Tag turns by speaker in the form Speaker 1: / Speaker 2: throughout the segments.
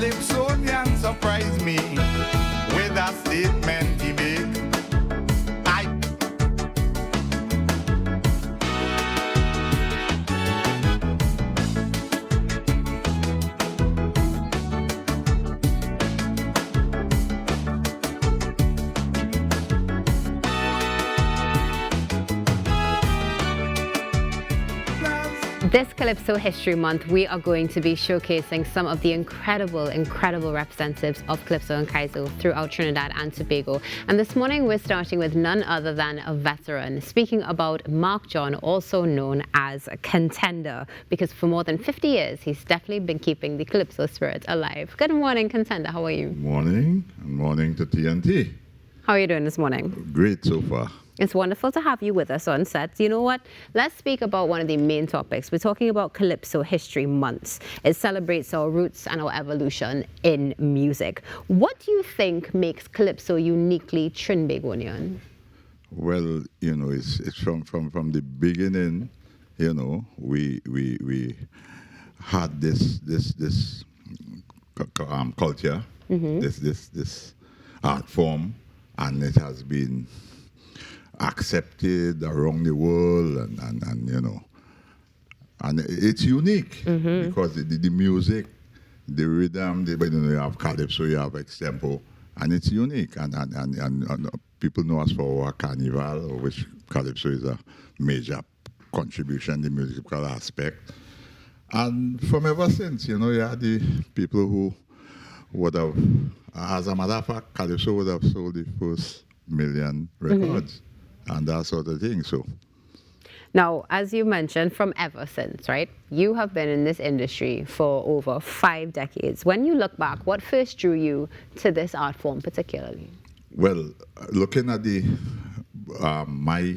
Speaker 1: Calypsonian surprise me with a statement he make. I
Speaker 2: This Calypso History Month, we are going to be showcasing some of the incredible representatives of Calypso and Kaizo throughout Trinidad and Tobago. And this morning, we're starting with none other than a veteran, speaking about Mark John, also known as Contender, because for more than 50 years, he's definitely been keeping the Calypso spirit alive. Good morning, Contender. How are you?
Speaker 3: Morning, and morning to TNT.
Speaker 2: How are you doing this morning?
Speaker 3: Great so far.
Speaker 2: It's wonderful to have you with us on set. You know what? Let's speak about one of the main topics. We're talking about Calypso History Month. It celebrates our roots and our evolution in music. What do you think makes Calypso uniquely Trinbagonian?
Speaker 3: Well, you know, it's from the beginning. You know, we had this culture, this art form, and it has been accepted around the world, and you know, and it's unique because the music, the rhythm, you know, you have Calypso, you have Extempo, and it's unique, and people know us for our carnival, which Calypso is a major contribution in the musical aspect. And from ever since, you know, you had the people who would have, as a matter of fact, Calypso would have sold the first million records. And that sort of thing. So
Speaker 2: now, as you mentioned, from ever since, right? You have been in this industry for over 5 decades. When you look back, what first drew you to this art form particularly?
Speaker 3: Well, looking at the my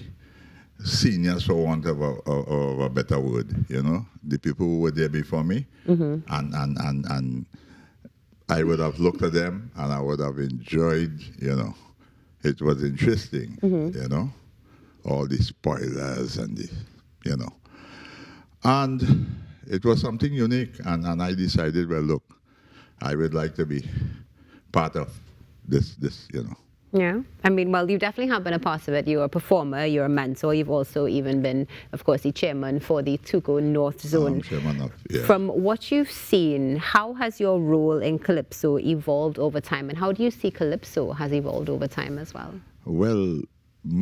Speaker 3: seniors, for want of a better word, you know, the people who were there before me, and I would have looked at them and I would have enjoyed, you know. It was interesting, you know, all the spoilers and the, you know. And it was something unique, and I decided, well, look, I would like to be part of this, you know.
Speaker 2: Yeah. I mean, well, you definitely have been a part of it. You're a performer, you're a mentor. You've also even been, of course, the chairman for the Tuco North Zone.
Speaker 3: Chairman of, yeah.
Speaker 2: From what you've seen, how has your role in Calypso evolved over time? And how do you see Calypso has evolved over time as well?
Speaker 3: Well,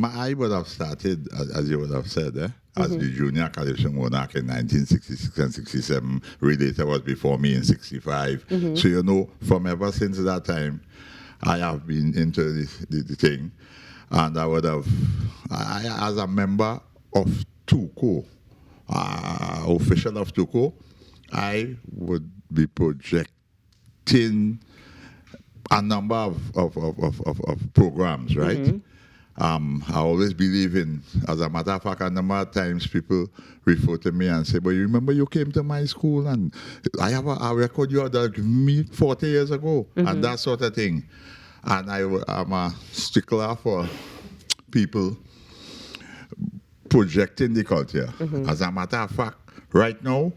Speaker 3: I would have started, as you would have said, as the junior Calypso monarch in 1966 and 67. Relator was before me in 65. So, you know, from ever since that time, I have been into the thing, and I would have, as a member of Tuco, official of Tuco, I would be projecting a number of programs, right? I always believe in, as a matter of fact, a number of times people refer to me and say, but you remember you came to my school and I have a record you had given me 40 years ago, and that sort of thing. And I'm a stickler for people projecting the culture. As a matter of fact, right now,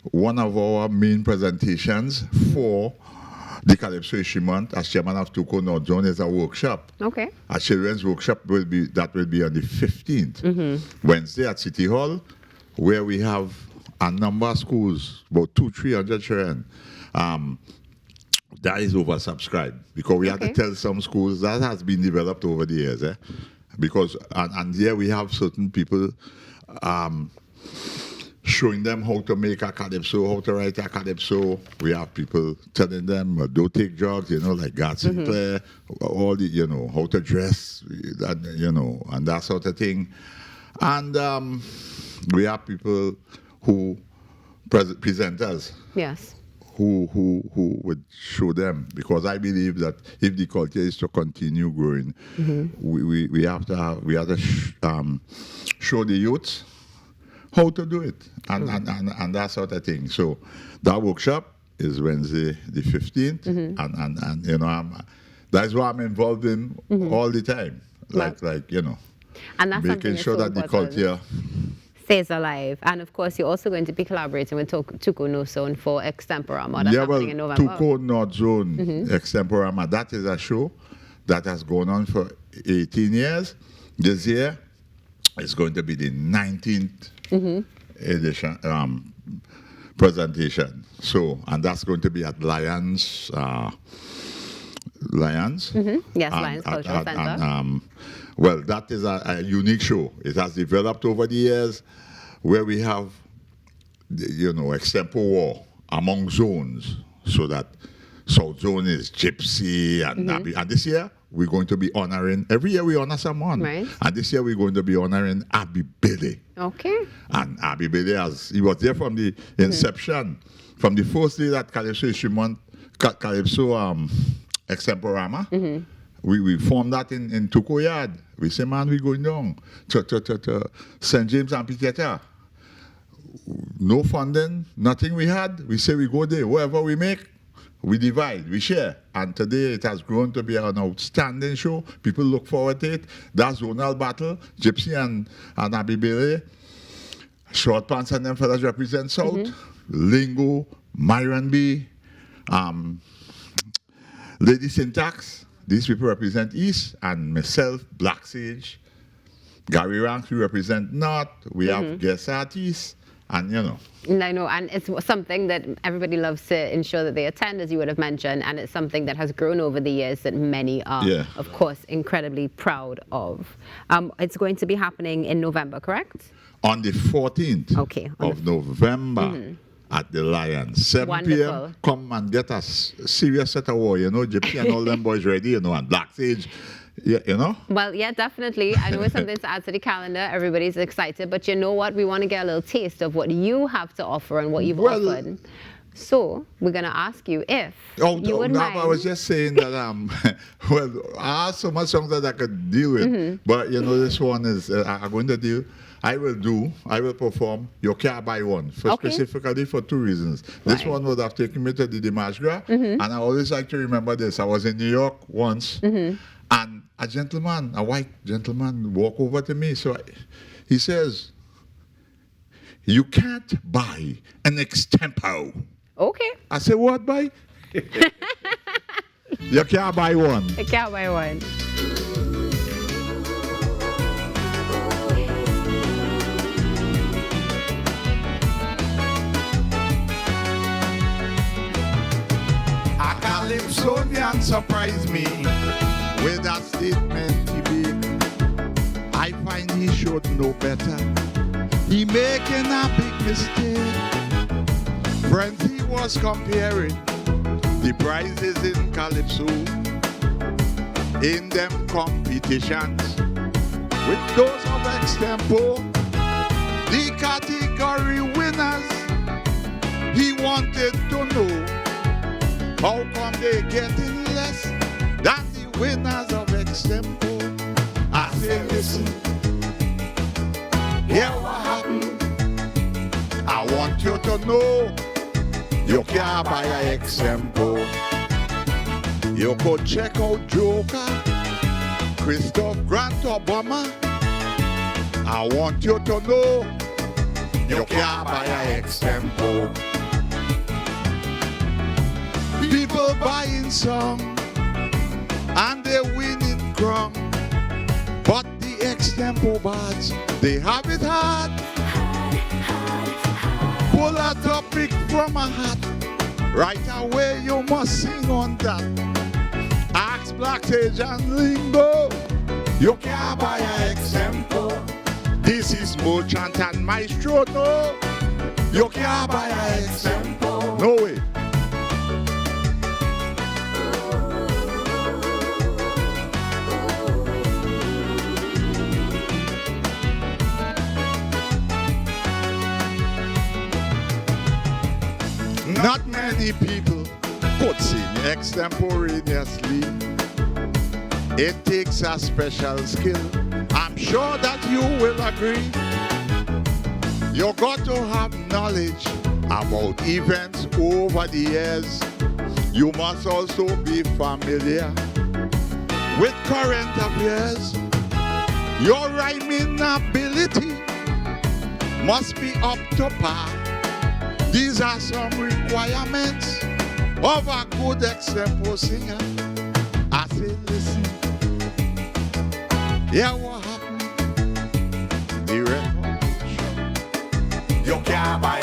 Speaker 3: one of our main presentations for the Calypso History Month as chairman of Tuco North Zone is a workshop.
Speaker 2: Okay.
Speaker 3: A children's workshop will be on the 15th, Wednesday at City Hall, where we have a number of schools, about 200-300 children. That is oversubscribed because we have to tell some schools that has been developed over the years. Because and here we have certain people showing them how to make a calypso, how to write a calypso. We have people telling them, don't take drugs, you know, like God Sinclair, all the, you know, how to dress, you know, and that sort of thing. And we have people who, presenters.
Speaker 2: Yes.
Speaker 3: Who would show them, because I believe that if the culture is to continue growing, we have to show the youth how to do it and that sort of thing. So that workshop is Wednesday the 15th, and you know, that's what I'm involved in all the time, like you know,
Speaker 2: and that's
Speaker 3: making sure
Speaker 2: so
Speaker 3: that the culture
Speaker 2: Stays alive. And of course, you're also going to be collaborating with Tuco North Zone for Extemporama. That's happening in November.
Speaker 3: Tuco North Zone Extemporama, that is a show that has gone on for 18 years. This year, it's going to be the 19th edition, presentation. So, and that's going to be at Lions. Lions?
Speaker 2: Yes, Lions Cultural Center.
Speaker 3: Well, that is a unique show. It has developed over the years where we have, extempo war among zones, so that South Zone is Gypsy and Nabi. And this year, we're going to be honoring, every year we honor someone.
Speaker 2: Right.
Speaker 3: And this year we're going to be honoring Abby Bailey.
Speaker 2: Okay.
Speaker 3: And Abby Bailey, he was there from the inception, from the first day that Calypso History Month, Calypso Extemporama. We formed that in Tuco Yard. We say, man, we're going down to St. James Amphitheater. No funding, nothing we had. We say we go there. Whatever we make, we divide, we share. And today it has grown to be an outstanding show. People look forward to it. That zonal battle, Gypsy and Abby Bailey. Short Pants and them fellas represent South. Lingo, Myron B, Lady Syntax. These people represent East, and myself, Black Sage, Gary Ranks, we represent North. We have guest artists, and
Speaker 2: I know, and it's something that everybody loves to ensure that they attend, as you would have mentioned, and it's something that has grown over the years that many are, of course, incredibly proud of. It's going to be happening in November, correct?
Speaker 3: On the 14th of November. At the Lions, 7 p.m. Come and get a serious set of war. Gypsy and all them boys ready. And Black Sage.
Speaker 2: Well, yeah, definitely. I know it's something to add to the calendar. Everybody's excited, but you know what? We want to get a little taste of what you have to offer and what you've offered. So we're going to ask you if you would mind.
Speaker 3: I was just saying that I have so much songs that I could deal with, but this one is I'm going to do. I will perform You Can't Buy One, specifically for 2 reasons. This one would have taken me to the Dimanche Gras, and I always like to remember this. I was in New York once, and a white gentleman, walked over to me. So he says, "You can't buy an Extempo."
Speaker 2: Okay.
Speaker 3: I said, "What, buy?" You can't buy one.
Speaker 2: You can't buy one.
Speaker 1: Calypsonian surprised me with a statement he made. I find he should know better. He making a big mistake. Friends, he was comparing the prizes in Calypso in them competitions with those of Extempo, the category winners. He wanted to know how come they getting less than the winners of Extempo? I say, listen, hear what happened. I want you to know you can't buy a Extempo. You could check out Joker, Christoph Grant Obama. I want you to know you can't buy a Extempo. People buying some and they're winning crumb, but the Extempo bards, they have it hard. Pull a topic from a hat, right away you must sing on that. Ask Black Sage and Lingo, you can't buy a Extempo. This is Merchant and Maestro, no. You can't buy a Extempo. No way. Not many people could sing extemporaneously. It takes a special skill. I'm sure that you will agree. You got to have knowledge about events over the years. You must also be familiar with current affairs. Your rhyming ability must be up to par. These are some requirements of a good extempo singer. I say, listen, yeah, what happened? The record show. You can't buy